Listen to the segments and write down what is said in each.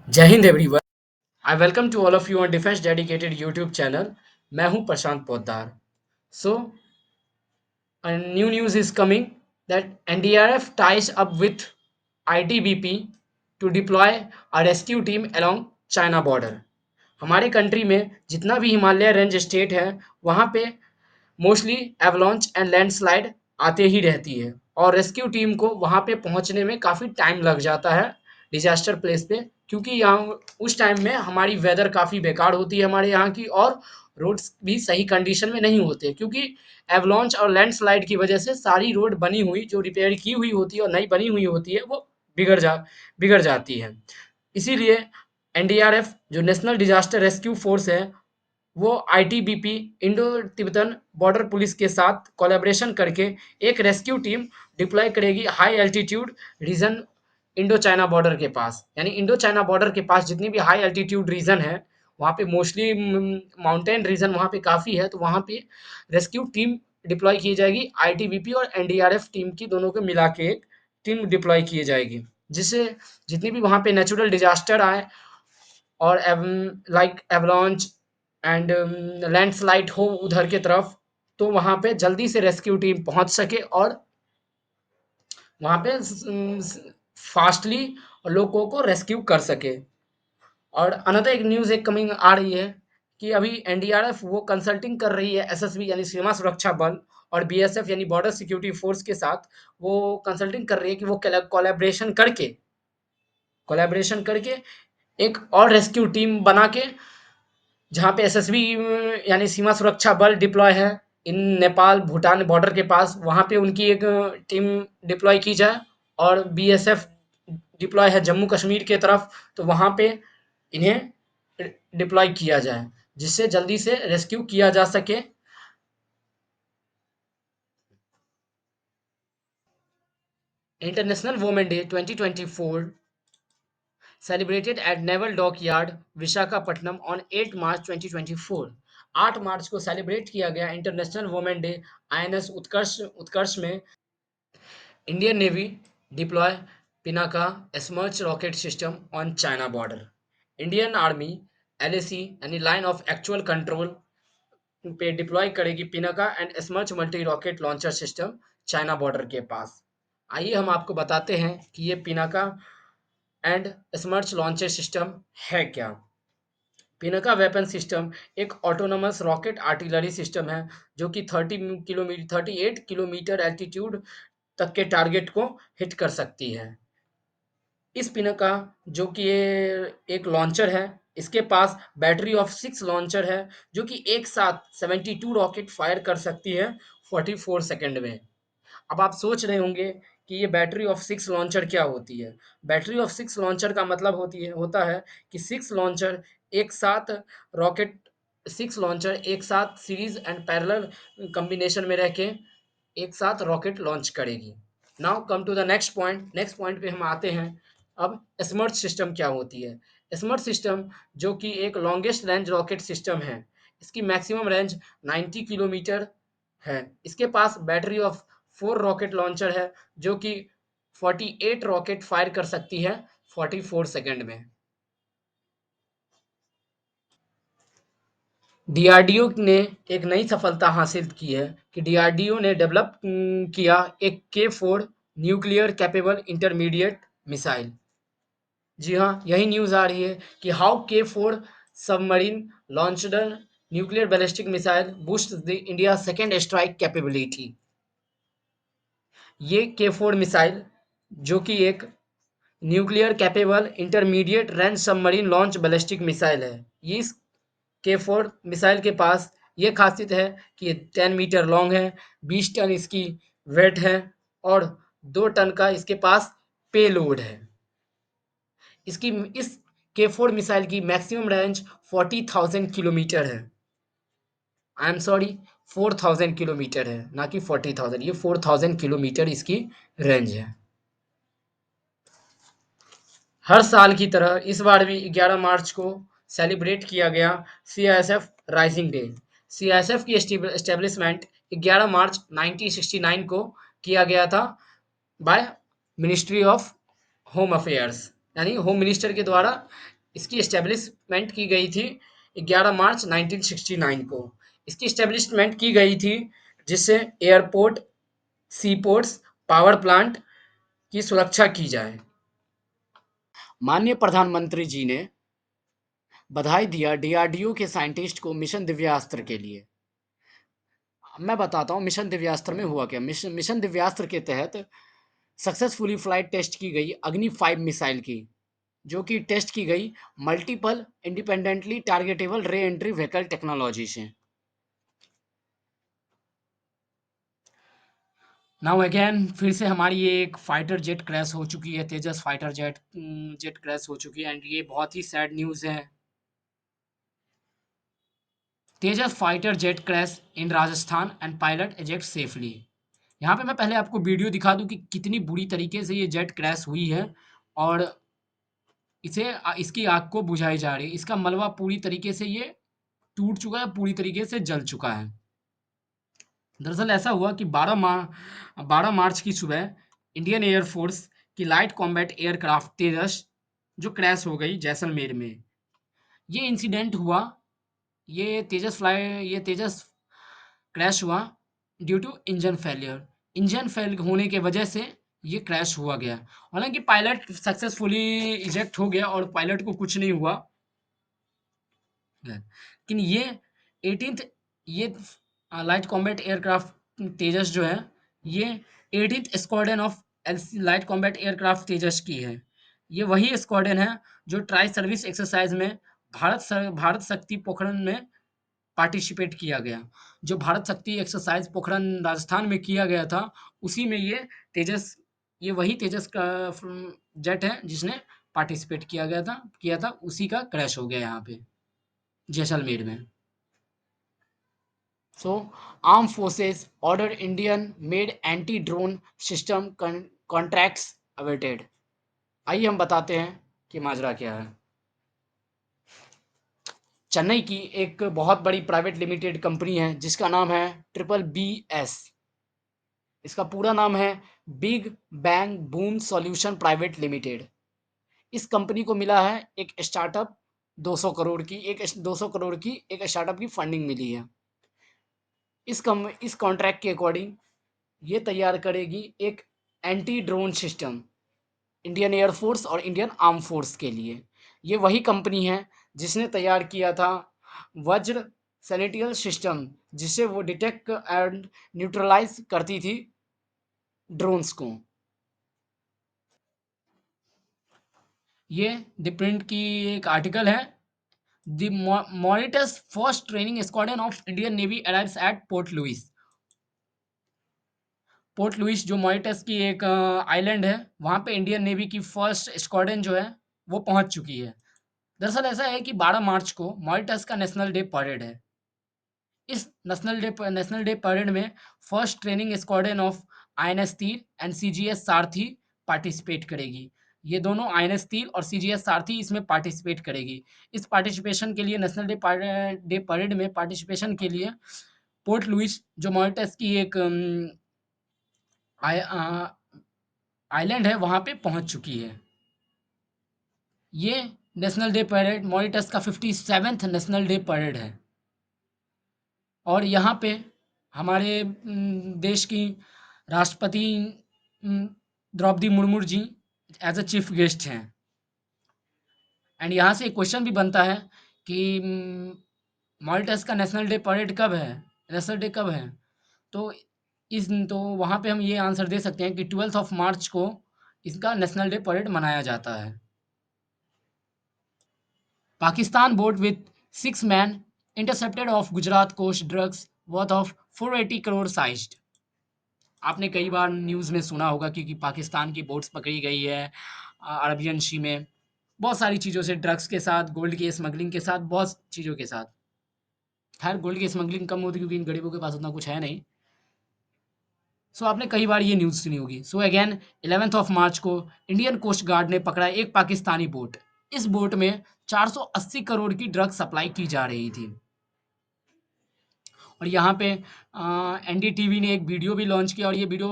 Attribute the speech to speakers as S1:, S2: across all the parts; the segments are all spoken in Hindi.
S1: जय हिंद everyone. I welcome to all of you on defence dedicated YouTube channel. मैं हूं Prashant Poddar. So new news is coming that NDRF ties up with ITBP to deploy a rescue team along China border. हमारे कंट्री में जितना भी हिमालय रेंज स्टेट है वहाँ पे मोस्टली एवलॉन्च एंड लैंडस्लाइड आते ही रहती है और रेस्क्यू टीम को वहाँ पे पहुँचने में काफ़ी टाइम लग जाता है डिजास्टर प्लेस पे, क्योंकि यहाँ उस टाइम में हमारी वेदर काफ़ी बेकार होती है हमारे यहाँ की, और रोड्स भी सही कंडीशन में नहीं होते, क्योंकि एवलॉन्च और लैंडस्लाइड की वजह से सारी रोड बनी हुई जो रिपेयर की हुई होती है और नई बनी हुई होती है वो बिगड़ जा बिगड़ जाती है। इसीलिए एनडीआरएफ जो नेशनल डिजास्टर रेस्क्यू फोर्स है वो ITBP Indo Tibetan border police के साथ कोलैबोरेशन करके एक रेस्क्यू टीम डिप्लॉय करेगी high altitude region Indo China border के पास। यानी इंडो चाइना बॉर्डर के पास जितनी भी हाई एल्टीट्यूड रीजन है वहाँ पे मोस्टली माउंटेन रीजन वहाँ पे काफ़ी है, तो वहाँ पे रेस्क्यू टीम डिप्लॉय की जाएगी। आईटीबीपी और एनडीआरएफ टीम की दोनों को मिला के एक टीम डिप्लॉय की जाएगी, जिससे जितनी भी वहाँ पे नेचुरल डिजास्टर आए और लाइक एवलांच एंड लैंडस्लाइड हो उधर की तरफ, तो वहाँ पे जल्दी से रेस्क्यू टीम पहुँच सके और वहाँ पे फास्टली लोगों को रेस्क्यू कर सके। और अनदर एक न्यूज़ एक कमिंग आ रही है कि अभी एनडीआरएफ वो कंसल्टिंग कर रही है एसएसबी यानी सीमा सुरक्षा बल और बीएसएफ यानी बॉर्डर सिक्योरिटी फोर्स के साथ। वो कंसल्टिंग कर रही है कि वो कोलैबोरेशन करके एक और रेस्क्यू टीम बना के, जहाँ पे एसएसबी यानी सीमा सुरक्षा बल डिप्लॉय है इन नेपाल भूटान बॉर्डर के पास, वहाँ पे उनकी एक टीम डिप्लॉय की जाए। और बीएसएफ डिप्लॉय है जम्मू कश्मीर के तरफ, तो वहाँ पे इन्हें डिप्लॉय किया जाए जिससे जल्दी से रेस्क्यू किया जा सके। International women day 2024 celebrated at Naval Dockyard, Visakhapatnam on 8 मार्च 2024। 8 मार्च को सेलिब्रेट किया गया इंटरनेशनल वुमेन डे आईएनएस उत्कर्ष में। Indian navy deploy Pinaka स्मर्च rocket system on China border. Indian army LAC यानी लाइन ऑफ एक्चुअल कंट्रोल पे डिप्लॉय करेगी Pinaka and स्मर्च multi rocket launcher system China border के पास। आइए हम आपको बताते हैं कि ये पिनाका एंड स्मर्च लॉन्चर सिस्टम है क्या। पिनाका वेपन सिस्टम एक ऑटोनोमस रॉकेट आर्टिलरी सिस्टम है जो कि 38 किलोमीटर एल्टीट्यूड तक के टारगेट को हिट कर सकती है। इस पिनाका जो कि ये एक लॉन्चर है, इसके पास बैटरी ऑफ 6 लॉन्चर है जो कि एक साथ 72 रॉकेट फायर कर सकती है 44 सेकंड में। अब आप सोच रहे होंगे कि ये बैटरी ऑफ 6 लॉन्चर क्या होती है। बैटरी ऑफ 6 लॉन्चर का मतलब होता है कि 6 लॉन्चर एक साथ रॉकेट 6 लॉन्चर एक साथ सीरीज एंड पैरेलल कॉम्बिनेशन में रह के एक साथ रॉकेट लॉन्च करेगी। Now come to the next point पे हम आते हैं। अब स्मर्ट सिस्टम क्या होती है। स्मर्ट सिस्टम जो कि एक लॉन्गेस्ट रेंज रॉकेट सिस्टम है, इसकी मैक्सिमम रेंज 90 किलोमीटर है। इसके पास बैटरी ऑफ 4 रॉकेट लॉन्चर है जो कि 48 रॉकेट फायर कर सकती है 44 सेकंड में। डीआरडीओ ने एक नई सफलता हासिल की है कि डीआरडीओ ने डेवलप किया एक के 4 न्यूक्लियर कैपेबल इंटरमीडिएट मिसाइल। जी हाँ, यही न्यूज़ आ रही है कि हाउ के 4 submarine launched nuclear ballistic missile boost the India second strike capability. ये के 4 मिसाइल जो कि एक nuclear capable intermediate range submarine launch ballistic missile है। ये इस के 4 मिसाइल के पास ये खासियत है कि ये 10 मीटर लॉन्ग है, 20 टन इसकी वेट है और 2 टन का इसके पास पेलोड है। इसकी इस के 4 मिसाइल की मैक्सिमम रेंज 40,000 किलोमीटर है। आई एम सॉरी, 4,000 किलोमीटर है, ना कि 40,000। ये 4,000 किलोमीटर इसकी रेंज है। हर साल की तरह इस बार भी 11 मार्च को सेलिब्रेट किया गया सीआईएसएफ राइजिंग डे। सीआईएसएफ की एस्टेब्लिशमेंट 11 मार्च 1969 को किया गया था by ministry of home affairs, यानी होम मिनिस्टर के द्वारा इसकी एस्टेब्लिशमेंट की गई थी 11 मार्च 1969 को। इसकी एस्टेब्लिशमेंट की गई थी जिससे एयरपोर्ट, सीपोर्ट्स, पावर प्लांट की सुरक्षा की जाए। माननीय प्रधानमंत्री जी ने बधाई दिया डीआरडीओ के साइंटिस्ट को मिशन दिव्यास्त्र के लिए। मैं बताता हूँ मिशन दिव्यास्त्र में हुआ क्या। मिशन दिव्यास्त्र के तहत सक्सेसफुली फ्लाइट टेस्ट की गई अग्नि 5 मिसाइल की, जो कि टेस्ट की गई मल्टीपल इंडिपेंडेंटली टारगेटेबल रे एंट्री व्हीकल टेक्नोलॉजी से। नाउ अगेन फिर से हमारी ये एक फाइटर जेट क्रैश हो चुकी है, Tejas fighter jet jet crash हो चुकी है, एंड ये बहुत ही सैड न्यूज़ है। Tejas fighter jet crash in Rajasthan and pilot eject safely. यहाँ पे मैं पहले आपको वीडियो दिखा दूँ कि कितनी बुरी तरीके से ये जेट क्रैश हुई है, और इसकी आग को बुझाई जा रही है। इसका मलबा पूरी तरीके से ये टूट चुका है, पूरी तरीके से जल चुका है। दरअसल ऐसा हुआ कि 12 मार्च की सुबह इंडियन एयरफोर्स की लाइट कॉम्बैट एयरक्राफ्ट तेजस जो क्रैश हो गई जैसलमेर में। ये इंसिडेंट हुआ, ये तेजस क्रैश हुआ due to engine failure. Engine fail होने के वजह से ये क्रैश हुआ गया। हालांकि पायलट सक्सेसफुली इजेक्ट हो गया और पायलट को कुछ नहीं हुआ, लेकिन ये 18th ये लाइट कॉम्बैट एयरक्राफ्ट तेजस जो है, ये 18th squadron of light combat aircraft Tejas की है। ये वही स्क्वाड्रन है जो ट्राई सर्विस एक्सरसाइज में भारत शक्ति पोखरण में पार्टिसिपेट किया गया। जो भारत शक्ति एक्सरसाइज पोखरण राजस्थान में किया गया था, उसी में ये तेजस ये वही तेजस का जेट है जिसने पार्टिसिपेट किया था, उसी का क्रैश हो गया यहाँ पे जैसलमेर में। सो arm forces order Indian made anti drone system contracts awaited. आइए हम बताते हैं कि माजरा क्या है। चेन्नई की एक बहुत बड़ी प्राइवेट लिमिटेड कंपनी है जिसका नाम है ट्रिपल बी एस। इसका पूरा नाम है big bang boom solution private limited. इस कंपनी को मिला है एक स्टार्टअप 200 करोड़ की एक स्टार्टअप की फंडिंग मिली है। इस कॉन्ट्रैक्ट के अकॉर्डिंग ये तैयार करेगी एक anti drone system Indian air force और इंडियन आर्म फोर्स के लिए। ये वही कंपनी है जिसने तैयार किया था वज्र सैनिटरी सिस्टम, जिसे वो डिटेक्ट एंड न्यूट्रलाइज करती थी ड्रोन्स को। ये द प्रिंट की एक आर्टिकल है। The Mauritius first training squadron of Indian navy arrives at Port Louis. Port Louis जो मॉरिटस की एक आइलैंड है, वहाँ पे इंडियन नेवी की फर्स्ट स्क्वाड्रन जो है वो पहुँच चुकी है। दरअसल ऐसा है कि 12 मार्च को मॉरिटस का नेशनल डे परेड है। इस नेशनल डे परेड में first training squadron of INS तीर एंड सीजीएस सारथी पार्टिसिपेट करेगी। ये दोनों आईएनएस तीर और सीजीएस सारथी इसमें पार्टिसिपेट करेगी। इस पार्टिसिपेशन के लिए नेशनल डे परेड में पार्टिसिपेशन के लिए पोर्ट लुइस जो मॉरिटस की एक आइलैंड है वहाँ पे पहुँच चुकी है। ये नेशनल डे परेड मॉरिटस का 57th नेशनल डे परेड है, और यहाँ पे हमारे देश की राष्ट्रपति उम, Draupadi Murmu ji as a chief guest हैं। एंड यहाँ से एक क्वेश्चन भी बनता है कि मॉरिटस का नेशनल डे कब है। तो तो वहाँ पे हम ये आंसर दे सकते हैं कि 12th ऑफ मार्च को इसका नेशनल डे परेड मनाया जाता है। Pakistan boat with 6 man intercepted off Gujarat coast drugs worth of 480 crore seized. आपने कई बार न्यूज़ में सुना होगा क्योंकि पाकिस्तान की बोट्स पकड़ी गई है अरबियन सी में, बहुत सारी चीज़ों से, ड्रग्स के साथ, गोल्ड की स्मगलिंग के साथ, बहुत चीज़ों के साथ। खैर गोल्ड की स्मगलिंग कम होती है क्योंकि इन गरीबों के पास उतना कुछ है नहीं। सो आपने कई बार ये न्यूज़ सुनी होगी। So again 11th of March को इंडियन कोस्ट गार्ड ने पकड़ा एक पाकिस्तानी बोट। इस बोट में 480 करोड़ की ड्रग सप्लाई की जा रही थी। और यहाँ पे एनडीटीवी ने एक वीडियो भी लॉन्च किया, और ये वीडियो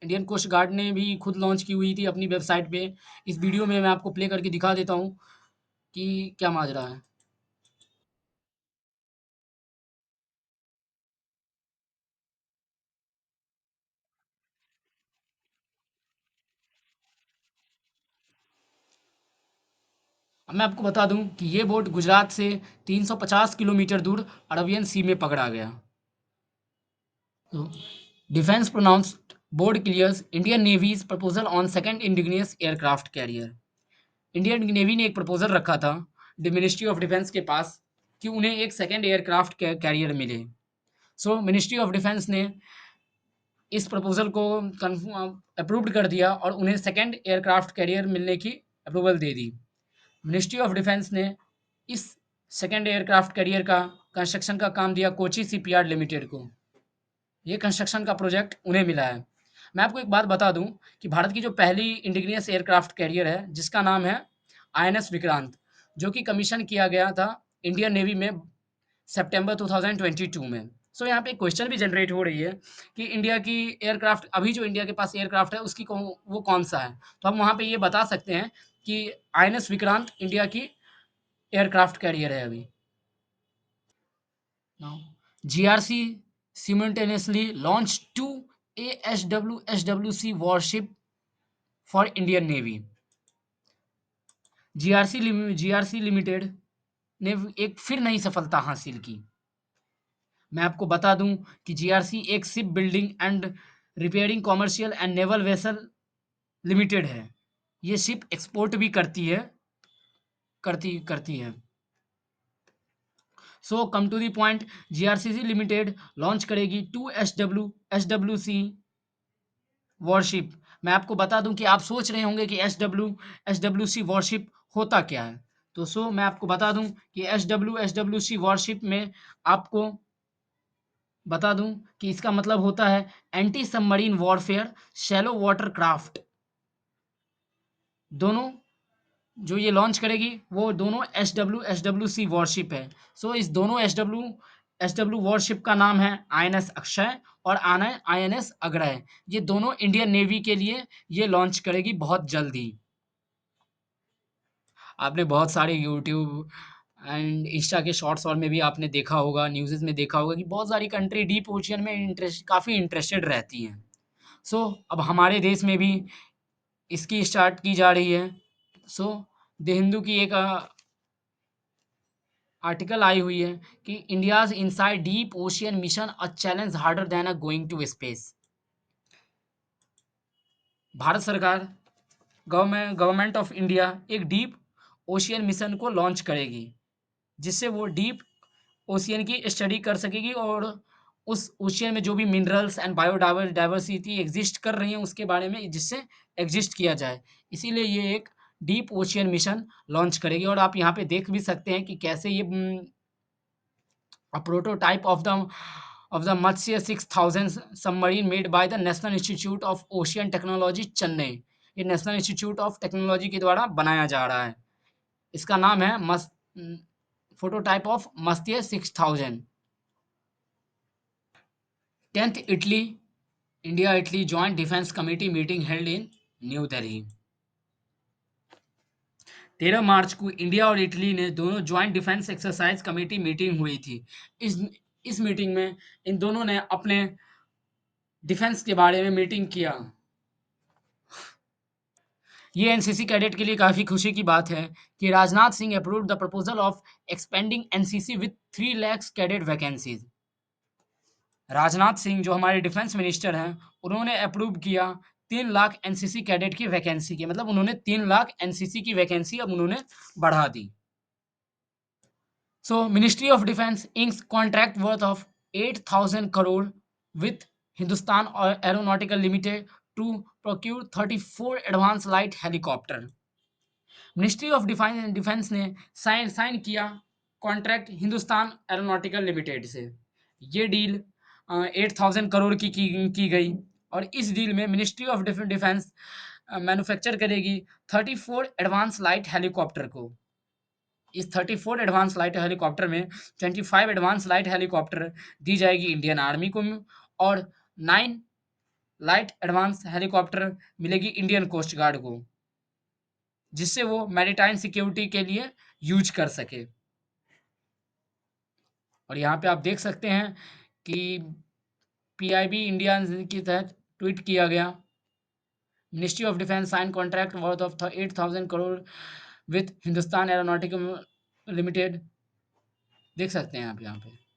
S1: इंडियन कोस्ट गार्ड ने भी खुद लॉन्च की हुई थी अपनी वेबसाइट पे। इस वीडियो में मैं आपको प्ले करके दिखा देता हूँ कि क्या माजरा है। अब मैं आपको बता दूं कि ये बोट गुजरात से 350 किलोमीटर दूर अरबियन सी में पकड़ा गया। तो defence pronounced board clears Indian navy's proposal on second indigenous aircraft carrier. Indian navy ने एक प्रपोजल रखा था मिनिस्ट्री ऑफ डिफेंस के पास कि उन्हें एक सेकंड एयरक्राफ्ट कैरियर मिले। सो मिनिस्ट्री ऑफ डिफेंस ने इस प्रपोजल को अप्रूव्ड कर दिया और उन्हें सेकंड एयरक्राफ्ट कैरियर मिलने की approval they the. Ministry of defence ने इस सेकंड एयरक्राफ्ट कैरियर का कंस्ट्रक्शन का काम दिया कोची शिपयार्ड लिमिटेड को। ये कंस्ट्रक्शन का प्रोजेक्ट उन्हें मिला है। मैं आपको एक बात बता दूं कि भारत की जो पहली इंडिजिनियस एयरक्राफ्ट कैरियर है जिसका नाम है आईएनएस विक्रांत, जो कि कमीशन किया गया था इंडियन नेवी में सितंबर 2022 में। सो यहाँ पे एक क्वेश्चन भी जनरेट हो रही है कि इंडिया की एयरक्राफ्ट, अभी जो इंडिया के पास एयरक्राफ्ट है उसकी वो कौन सा है। तो हम वहाँ पे ये बता सकते हैं कि आईएनएस विक्रांत इंडिया की एयरक्राफ्ट कैरियर है अभी। Now, GRC simultaneously launched two ASWSWC warship for Indian Navy. GRC limited ने एक फिर नई सफलता हासिल की। मैं आपको बता दूं कि जीआरसी एक ship building and repairing commercial and naval vessel limited है। ये शिप एक्सपोर्ट भी करती है। So come to the point, GRCC limited launch करेगी two S W C warship. मैं आपको बता दूं कि आप सोच रहे होंगे कि एस डब्ल्यू सी वॉरशिप होता क्या है। तो मैं आपको बता दूं कि एस डब्ल्यू सी वॉरशिप में आपको बता दूं कि इसका मतलब होता है anti submarine warfare shallow water craft. दोनों जो ये लॉन्च करेगी वो दोनों एस डब्ल्यू सी वॉरशिप है। इस दोनों एस डब्ल्यू वॉरशिप का नाम है आईएनएस अक्षय और आईएनएस अग्रय। ये दोनों इंडियन नेवी के लिए ये लॉन्च करेगी बहुत जल्द ही। आपने बहुत सारे यूट्यूब एंड इंस्टा के शॉर्ट्स और में भी आपने देखा होगा, न्यूज़ में देखा होगा कि बहुत सारी कंट्री डीप ओशियन में काफ़ी इंटरेस्टेड रहती हैं। अब हमारे देश में भी इसकी स्टार्ट की जा रही है। सो द हिंदू की एक आर्टिकल आई हुई है कि India's inside deep ocean mission a challenge harder than a going to space. Bharat सरकार, गवर्नमेंट ऑफ इंडिया एक डीप ओशियन मिशन को लॉन्च करेगी जिससे वो डीप ओशियन की स्टडी कर सकेगी और उस ओशियन में जो भी मिनरल्स एंड बायोडाइवर्सिटी एग्जिस्ट कर रही हैं उसके बारे में जिससे एग्जिस्ट किया जाए। इसीलिए ये एक डीप ओशियन मिशन लॉन्च करेगी और आप यहाँ पे देख भी सकते हैं कि कैसे ये a prototype of the Matsya 6000 submarine made by the National Institute of Ocean Technology Chennai. ये नेशनल इंस्टीट्यूट ऑफ टेक्नोलॉजी के द्वारा बनाया जा रहा है। इसका नाम है prototype of Matsya 6000। 10th Italy India Italy joint defence committee meeting held in new Delhi. 13 मार्च को इंडिया और इटली ने दोनों joint defence exercise committee meeting हुई थी। इस इस मीटिंग में इन दोनों ने अपने डिफेंस के बारे में मीटिंग किया। ये एनसीसी कैडेट के लिए काफ़ी खुशी की बात है कि Rajnath Singh approved the proposal of expanding NCC with 3 lakh cadet vacancies. Rajnath Singh जो हमारे डिफेंस मिनिस्टर हैं उन्होंने अप्रूव किया 3 लाख एनसीसी कैडेट की वैकेंसी की, मतलब उन्होंने 3 लाख एनसीसी की वैकेंसी अब उन्होंने बढ़ा दी। Ministry of defence inks contract worth of 8,000 crore with Hindustan aeronautical Limited to procure 34 advance light helicopter. Ministry of defence ने साइन किया कॉन्ट्रैक्ट हिंदुस्तान एरोनॉटिकल लिमिटेड से। ये डील 8,000 करोड़ की गई और इस डील में मिनिस्ट्री ऑफ डिफेंस मैन्युफैक्चर करेगी 34 एडवांस लाइट हेलीकॉप्टर को। इस 34 एडवांस लाइट हेलीकॉप्टर में 25 एडवांस लाइट हेलीकॉप्टर दी जाएगी इंडियन आर्मी को और 9 लाइट एडवांस हेलीकॉप्टर मिलेगी इंडियन कोस्ट गार्ड को, जिससे वो मैरीटाइम सिक्योरिटी के लिए यूज कर सके। और यहाँ पे आप देख सकते हैं कि पीआईबी इंडिया के तहत ट्वीट किया गया, ministry of defence sign contract worth of 8,000 crore with Hindustan aeronautical limited. देख सकते हैं आप यहाँ पे।